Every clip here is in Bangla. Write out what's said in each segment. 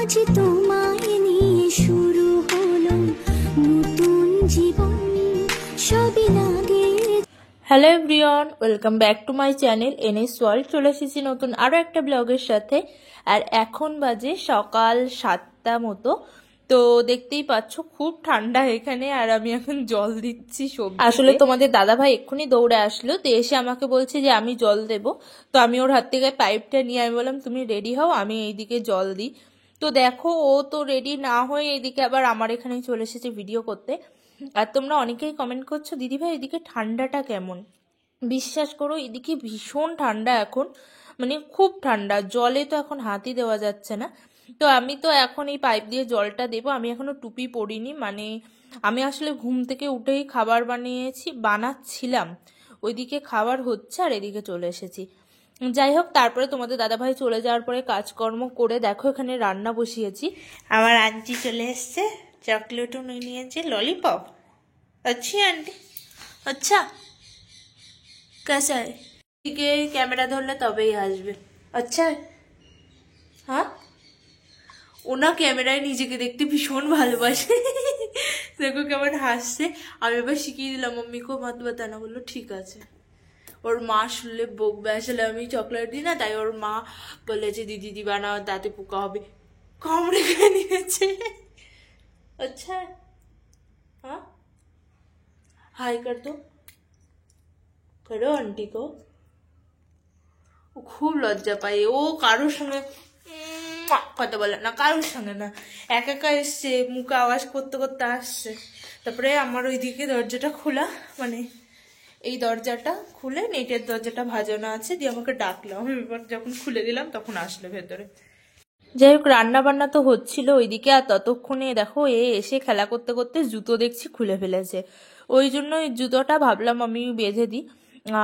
আজ তোমায় নিয়ে শুরু হলো নতুন জীবন, সবই লাগে। Hello everyone, welcome back to my channel NS world. চলে এসেছি নতুন আরও একটা ব্লগের সাথে। আর এখন বাজে সকাল 7টা মতো। তো দেখতেই পাচ্ছ খুব ঠান্ডা এখানে, আর আমি এখন জল দিচ্ছি সবজি। আসলে তোমাদের দাদাভাই এক্ষুনি দৌড়ে আসলো, তো এসে আমাকে বলছে যে আমি জল দেব। তো আমি ওর হাত থেকে পাইপটা নিয়ে আমি বললাম তুমি রেডি হও, আমি এইদিকে জল দিই। তো দেখো ও তো রেডি না হয়ে এইদিকে আবার আমার এখানেই চলে এসেছে ভিডিও করতে। আর তোমরা অনেকেই কমেন্ট করছো দিদিভাই এদিকে ঠান্ডাটা কেমন। বিশ্বাস করো এদিকে ভীষণ ঠান্ডা এখন, মানে খুব ঠান্ডা। জলে তো এখন হাতই দেওয়া যাচ্ছে না। তো আমি তো এখন এই পাইপ দিয়ে জলটা দেবো। আমি এখনো টুপি পরিনি, মানে আমি আসলে ঘুম থেকে উঠেই খাবার বানাচ্ছিলাম। ওইদিকে খাবার হচ্ছে আর এদিকে চলে এসেছি। যাই হোক, তারপরে তোমাদের দাদাভাই চলে যাওয়ার পরে কাজকর্ম করে দেখো এখানে রান্না বসিয়েছি। আমার আন্টি চলে এসছে, চকলেটও নিয়েছে, ললিপপ। আচ্ছা আন্টি, আচ্ছা कैसा है? দিকে ক্যামেরা ধরলে তবেই আসবে। আচ্ছা হ্যাঁ, ওনা ক্যামেরায় নিজেকে দেখতে ভীষণ ভালোবাসে। দেখো কেমন হাসছে। আমি এবার শিখিয়ে দিলাম মম্মিকেও মত বাতানা, বললো ঠিক আছে। ওর মা শুনলে বকবে, আসলে আমি চকলেট দিই না, তাই ওর মা বলেছে দিদি দিবা না, দাঁতে পোকা হবে, কামড়ে খেয়ে নিয়েছে। আচ্ছা हाँ हाय कर दो, करो आंटी को। ও খুব লজ্জা পায়, ও কারোর সঙ্গে কথা বলে না, কারোর সঙ্গে না, একা একা এসছে, মুখে আওয়াজ করতে করতে আসছে। তারপরে আমার ওইদিকে দরজাটা খোলা, মানে এই দরজাটা খুলে নেটের দরজাটা ভাজানো আছে, দিয়ে আমাকে ডাকলো। আমি এবার যখন খুলে দিলাম তখন আসলো ভেতরে। যাই হোক, রান্না বান্না তো হচ্ছিল ওইদিকে, আর ততক্ষণে দেখো এ এসে খেলা করতে করতে জুতো দেখছি খুলে ফেলেছে। ওই জন্য ওই জুতোটা ভাবলাম আমি বেঁধে দিই।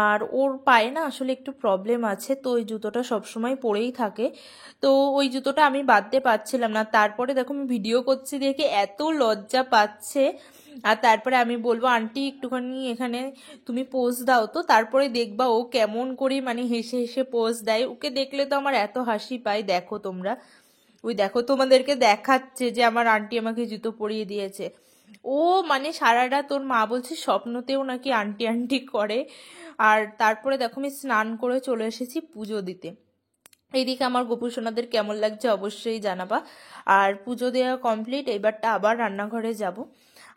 আর ওর পায়ে না আসলে একটু প্রবলেম আছে, তো ওই জুতোটা সবসময় পরেই থাকে। তো ওই জুতোটা আমি বাঁধতে পারছিলাম না। তারপরে দেখো আমি ভিডিও করছি দেখে এত লজ্জা পাচ্ছে। আর তারপরে আমি বলবো আন্টি একটুখানি এখানে তুমি পোজ দাও, তো তারপরে দেখবা ও কেমন করে মানে হেসে হেসে পোজ দেয়। ওকে দেখলে তো আমার এত হাসি পায়, দেখো তোমরা। ওই দেখো তোমাদেরকে দেখাচ্ছে যে আমার আন্টি আমাকে জুতো পরিয়ে দিয়েছে। ও মানে সারা রাত ওর মা বলছে স্বপ্নতেও নাকি আন্টি আন্টি করে। আর তারপরে দেখো আমি স্নান করে চলে এসেছি পুজো দিতে। এইদিকে আমার গোপু সোনাদের কেমন লাগছে অবশ্যই জানাবা। আর পুজো দেওয়া কমপ্লিট, এবারটা আবার রান্নাঘরে যাব।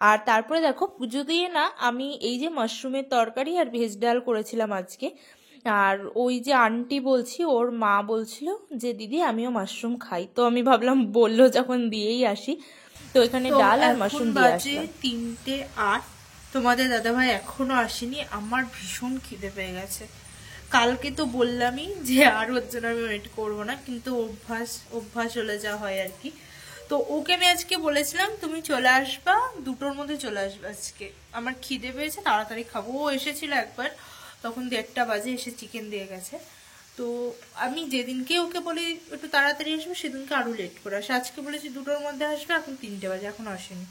আর তারপরে দেখো পুজো দিয়ে না আমি এই যে মাশরুমের তরকারি আর ভেজ ডাল করেছিলাম আজকে। আর ওই যে আন্টি বলছি ওর মা বলছিল যে দিদি আমিও মাশরুম খাই, তো আমি ভাবলাম বললো যখন দিয়েই আসি। তো এখানে ডাল আর মাশরুম দিয়ে আসলাম। 3:08, তোমাদের দাদাভাই এখনো আসেনি। আমার ভীষণ খিদে পেয়ে গেছে। কালকে তো বললামই যে আর ওর জন্য আমি ওয়েট করবো না, কিন্তু অভ্যাস হলে যা হয় আর কি। তো ওকে আমি আজকে বলেছিলাম তুমি চলে আসবা 2টোর মধ্যে চলে আসবে আজকে, আমার খিদে পেয়েছে তাড়াতাড়ি খাবো। ও এসেছিল একবার, তখন 1:30 বাজে, এসে চিকেন দিয়ে গেছে। তো আমি যেদিনকে ওকে বলি একটু তাড়াতাড়ি আসবে সেদিনকে আরো লেট করে আসে। আজকে বলেছি 2টোর মধ্যে আসবে, এখন 3টে বাজে, এখন আসেনি।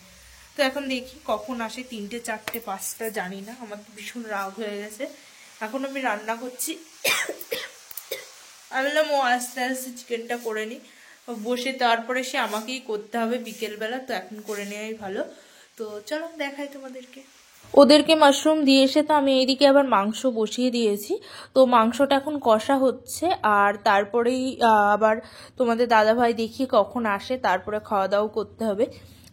তো এখন দেখি কখন আসে, 3টে 4টে 5টা জানি না। আমার তো ভীষণ রাগ হয়ে গেছে। এখন আমি রান্না করছি। আমি বললাম ও আস্তে আস্তে চিকেনটা করে নিই বসে, তারপরে সে আমাকেই করতে হবে বিকেলবেলা, তো এখন করে নেওয়াই ভালো। তো চলো দেখাই তোমাদেরকে। ওদেরকে মাশরুম দিয়ে এসে তো আমি এইদিকে আবার মাংস বসিয়ে দিয়েছি। তো মাংসটা এখন কষা হচ্ছে, আর তারপরেই আবার তোমাদের দাদাভাই দেখি কখন আসে, তারপরে খাওয়া দাওয়া করতে হবে।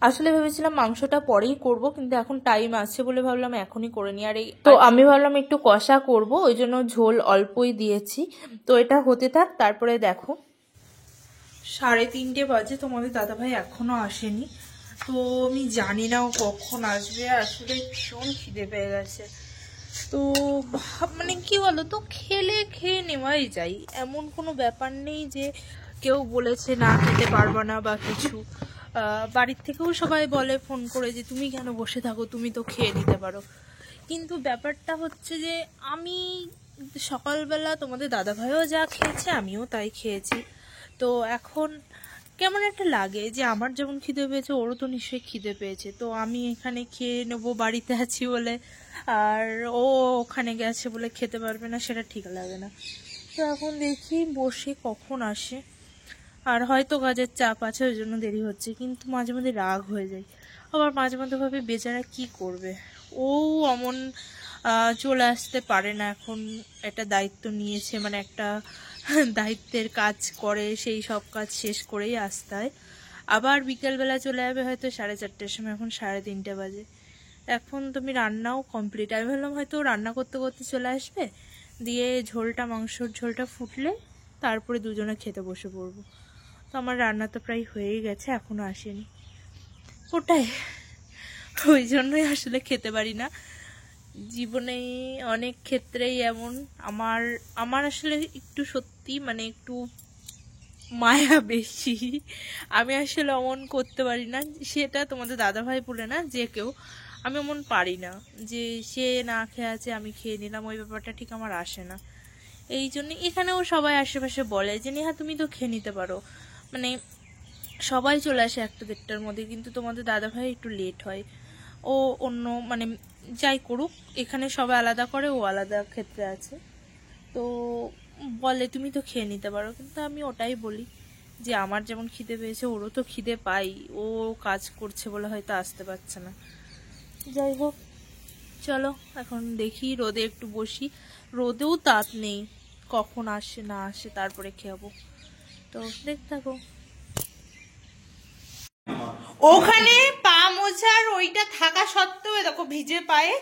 আসলে ভেবেছিলাম মাংসটা পরেই করব, কিন্তু এখন টাইম আছে বলে ভাবলাম এখনই করে নিই। আর এই তো আমি ভাবলাম একটু কষা করব, ওই জন্য ঝোল অল্পই দিয়েছি। তো এটা হতে থাক, তারপরে দেখো 3:30 বাজে, তোমাদের দাদাভাই এখনো আসেনি। তো আমি জানি না ও কখন আসবে, আসলে ভীষণ খিদে পেয়ে গেছে। তো মানে কি বলো তো, খেলে খেয়ে নেওয়াই যায়, এমন কোনো ব্যাপার নেই যে কেউ বলেছে না খেতে পারবো না বা কিছু। বাড়ির থেকেও সবাই বলে ফোন করে যে তুমি কেন বসে থাকো, তুমি তো খেয়ে নিতে পারো। কিন্তু ব্যাপারটা হচ্ছে যে আমি সকালবেলা তোমাদের দাদাভাইও যা খেয়েছে আমিও তাই খেয়েছি। তো এখন কেমন একটা লাগে যে আমার যেমন খিদে পেয়েছে ওরও তো নিশ্চয়ই খিদে পেয়েছে, তো আমি এখানে খেয়ে নেবো বাড়িতে আছি বলে, আর ও ওখানে গেছে বলে খেতে পারবে না, সেটা ঠিক লাগে না। তো এখন দেখি বসে কখন আসে। আর হয়তো কাজের চাপ আছে ওই জন্য দেরি হচ্ছে, কিন্তু মাঝে মাঝে রাগ হয়ে যায়। আবার মাঝে মাঝে ভাবে বেচারা কি করবে, ও অমন চলে আসতে পারে না, এখন একটা দায়িত্ব নিয়েছে, মানে একটা দায়িত্বের কাজ করে, সেই সব কাজ শেষ করেই আসতে হয়। আবার বিকেলবেলা চলে যাবে হয়তো 4:30টার সময়, এখন 3:30 বাজে। এখন তুমি রান্নাও কমপ্লিট, আমি ভাবলাম হয়তো রান্না করতে করতে চলে আসবে, দিয়ে মাংসর ঝোলটা ফুটলে তারপরে দুজনে খেতে বসে পড়বো। তো আমার রান্না তো প্রায় হয়েই গেছে, এখনো আসেনি ওটাই, ওই জন্যই আসলে খেতে পারি না। জীবনে অনেক ক্ষেত্রেই এমন, আমার আসলে একটু সত্যি মানে একটু মায়া বেশি, আমি আসলে অমন করতে পারি না। সেটা তোমাদের দাদাভাই বলে না, যে কেউ, আমি অমন পারি না যে সে না খেয়ে আছে আমি খেয়ে নিলাম, ওই ব্যাপারটা ঠিক আমার আসে না। এই জন্য এখানেও সবাই আশেপাশে বলে যে নেহা তুমি তো খেয়ে নিতে পারো, মানে সবাই চলে আসে 1-1:30টার মধ্যে, কিন্তু তোমাদের দাদাভাই একটু লেট হয়। ও অন্য মানে যাই করুক, এখানে সবাই আলাদা করে, ও আলাদা ক্ষেত্রে আছে, তো বলে তুমি তো খেয়ে নিতে পারো, কিন্তু আমি ওটাই বলি যে আমার যেমন খিদে পেয়েছে ওরও তো খিদে পাই, ও কাজ করছে বলে হয়তো আসতে পারছে না। যাই হোক, চলো এখন দেখি রোদে একটু বসি, রোদেও তাপ নেই, কখন আসে না আসে তারপরে খেয়াবো, তো দেখতে থাকো। ওখানে পা মোছার ওইটা থাকা সত্ত্বেও দেখো ভিজে পায়ে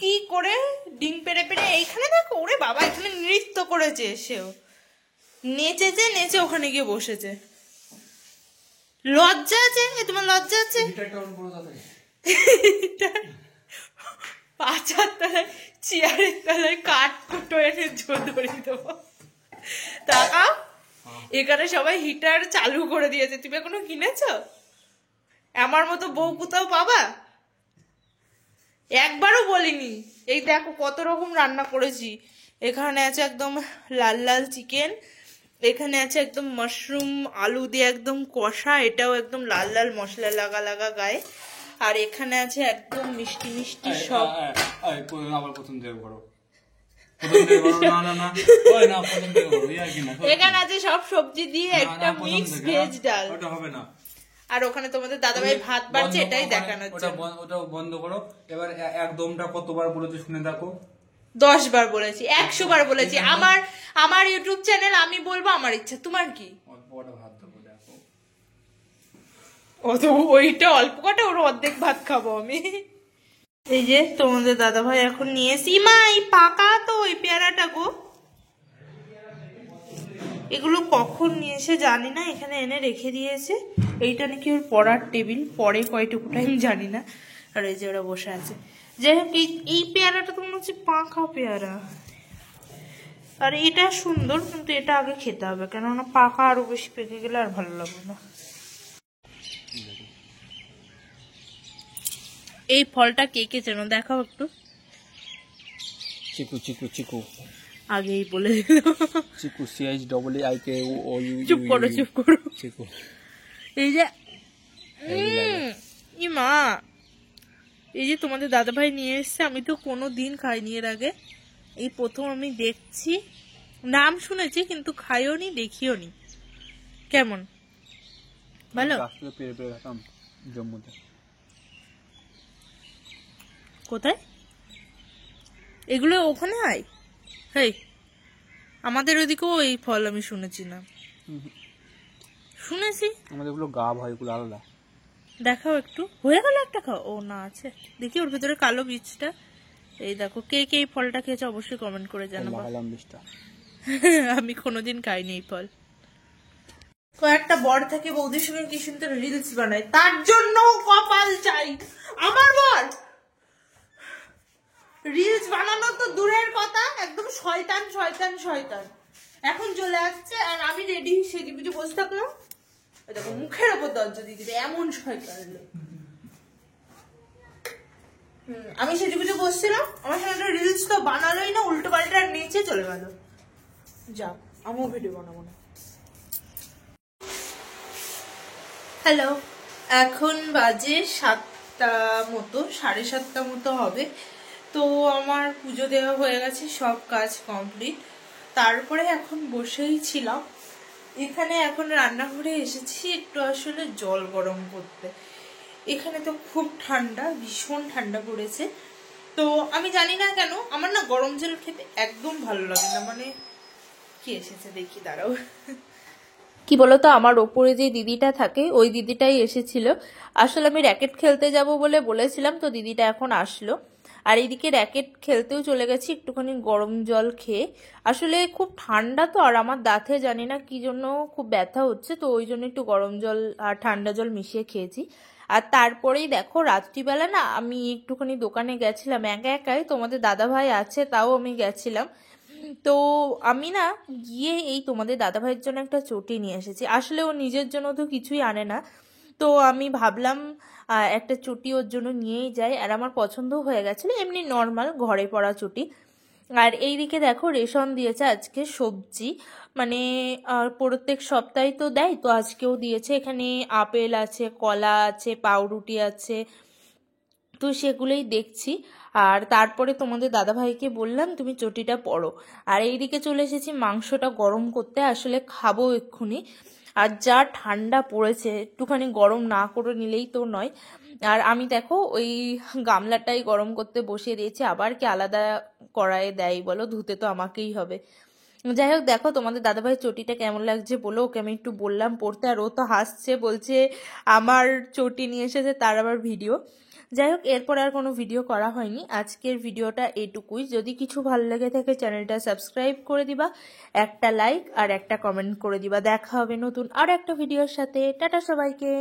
কি করে ডিম পেড়ে পেড়ে, এইখানে দেখো, ওরে বাবা এখানে নৃত্য করেছে, এসেও নেচেছে, নেচে ওখানে গিয়ে বসেছে। লজ্জা আছে? তোমার লজ্জা আছে? 5 তলায় চেয়ারের তলায় কাঠ কুটো এনে ধরিয়ে দেবো। তাকাও, এখানে সবাই হিটার চালু করে দিয়েছে, তুমি এখনো কিনেছো? আমার মতো বউ কোথাও পাবা? একবারও বলিনি। এই দেখো কত রকম রান্না করেছি, এখানে আছে একদম লাল লাল চিকেন, এখানে আছে একদম মাশরুম আলু দিয়ে একদম কষা, এটাও একদম লাল লাল মশলা লাগা লাগা গায়ে, আর এখানে আছে একদম মিষ্টি মিষ্টি সব। এখানে আছে সব সবজি দিয়ে একটা মিক্স ভেজ ডাল, আর ওখানে তোমাদের দাদাভাই ভাত বাড়ছে, এটাই দেখানো হচ্ছে। ওটা বন্ধ করো এবার। একদমটা কতবার বলেছি শুনে দেখো। 10 বার বলেছি, 100 বার বলেছি। আমার ইউটিউব চ্যানেল, আমি বলবো আমার ইচ্ছা, তোমার কি? ওইটা অল্প কটা, ওর অর্ধেক ভাত খাবো আমি। এই যে তোমাদের দাদাভাই এখন নিয়ে এসি, মা এই পাকা তো ওই পেয়ারাটা গো, এগুলো কখন নিয়ে এসে জানি না, এখানে এনে রেখে দিয়েছে। এইটা নাকি ওর পড়ার টেবিল, পরে কয়টুকু টাইম জানি না। আর এই যে ওরা বসে আছে। যাই হোক, এই পেয়ারাটা তো মনে হচ্ছে পাকা পেয়ারা, আর এটা সুন্দর, কিন্তু এটা আগে খেতে হবে, কেননা পাকা আরো বেশি পেকে গেলে আর ভালো লাগবে না। এই ফলটা কে কে চেনো দেখাও একটু। চিকু চিকু চিকু, আগেই বলে দিল। চিকু CHEEIKOU। চুপ করো চুপ করো। চিকু, এই যে মা, এই যে তোমাদের দাদাভাই নিয়ে এসছে, আমি তো কোনোদিন খাইনি এর আগে, এই প্রথম আমি দেখছি। নাম শুনেছি কিন্তু খাইও নি, দেখিও নি। কেমন, ভালো? জম্মুতে। কোথায় এগুলো? ওখানে হয়? হেই, আমাদের ওদিকেও এই ফল আমি শুনেছি না। শুনেছি আমাদের এগুলো গাব হয়, এগুলো আলাদা। দেখাও একটু, হয়ে গেল একটা খাও। ও না আছে, দেখি ওর ভিতরে কালো বীজটা। এই দেখো, কে কে এই ফলটা খেয়েছে অবশ্যই কমেন্ট করে জানাবো। আমি কোনোদিন খাইনি এই ফল। কয়েকটা বর থেকে বৌদির সঙ্গে কি সুন্দর রিলস বানায়, তার জন্য কপাল চাই আমার বর। রিলস বানানো তো দূরের কথা, একদম শয়তান শয়তান শয়তান। এখন চলে আসছে আর আমি রেডি সেজে বুঝে বসে থাকলাম, দেখো মুখের ওপর দরজা দিয়ে দিবে, এমন শয়তান লোক। আমি সেজে বুঝে বসছিলাম, আমার সঙ্গে রিলস তো বানালোই না, উল্টো পাল্টা নিচে চলে গেল। যাও, আমিও ভিডিও বানাবো না। হ্যালো, এখন বাজে 7টা মতো, 7:30 মতো হবে। তো আমার পুজো দেওয়া হয়ে গেছে, সব কাজ কমপ্লিট। তারপরে এখন বসেই ছিলাম, এখানে এখন রান্নাঘরে এসেছি একটু আসলে জল গরম করতে। এখানে তো খুব ঠান্ডা, ভীষণ ঠান্ডা পড়েছে। তো আমি জানি না কেন আমার না গরম জল খেতে একদম ভালো লাগে না। মানে কি এসেছে দেখি, দাঁড়াও। কি বলতো, আমার ওপরে যে দিদিটা থাকে ওই দিদিটাই এসেছিল। আসলে আমি র্যাকেট খেলতে যাব বলে বলেছিলাম, তো দিদিটা এখন আসলো। আর এইদিকে র্যাকেট খেলতেও চলে গেছি একটুখানি গরম জল খেয়ে। আসলে খুব ঠান্ডা তো, আর আমার দাঁতে জানি না কি জন্য খুব ব্যথা হচ্ছে, তো ওই জন্য একটু গরম জল আর ঠান্ডা জল মিশিয়ে খেয়েছি। আর তারপরেই দেখো রাত্রিবেলা না আমি একটুখানি দোকানে গেছিলাম একা একাই, তোমাদের দাদাভাই আছে তাও আমি গেছিলাম। তো আমি না গিয়ে এই তোমাদের দাদাভাইয়ের জন্য একটা চটি নিয়ে এসেছি। আসলে ও নিজের জন্য তো কিছুই আনে না, তো আমি ভাবলাম একটা চটি ওর জন্য নিয়েই যাই। আর আমার পছন্দও হয়ে গেছিলো, এমনি নর্মাল ঘরে পরা চটি। আর এইদিকে দেখো রেশন দিয়েছে আজকে সবজি, মানে প্রত্যেক সপ্তাহে তো দেয়, তো আজকেও দিয়েছে। এখানে আপেল আছে, কলা আছে, পাউরুটি আছে, তো সেগুলোই দেখছি। আর তারপরে তোমাদের দাদাভাইকে বললাম তুমি চটিটা পরো। আর এইদিকে চলে এসেছি মাংসটা গরম করতে, আসলে খাবো এক্ষুনি। আর যা ঠান্ডা পড়েছে, একটুখানি গরম না করে নিলেই তো নয়। আর আমি দেখো ওই গামলাটাই গরম করতে বসিয়ে দিয়েছি, আবার কি আলাদা কড়াইয়ে দেয় বলো, ধুতে তো আমাকেই হবে। যাই হোক, দেখো তোমাদের দাদাভাই চটিটা কেমন লাগছে বলো, ওকে আমি একটু বললাম পড়তে, আর ও তো হাসছে, বলছে আমার চটি নিয়ে এসেছে তার আবার ভিডিও। যাই হোক, এরপর আর কোনো ভিডিও করা হয়নি, আজকের ভিডিওটা এটুকুই। যদি কিছু ভালো লেগে থাকে চ্যানেলটা সাবস্ক্রাইব করে দিবা, একটা লাইক আর একটা কমেন্ট করে দিবা। দেখা হবে নতুন আর একটা ভিডিওর সাথে। টাটা সবাইকে।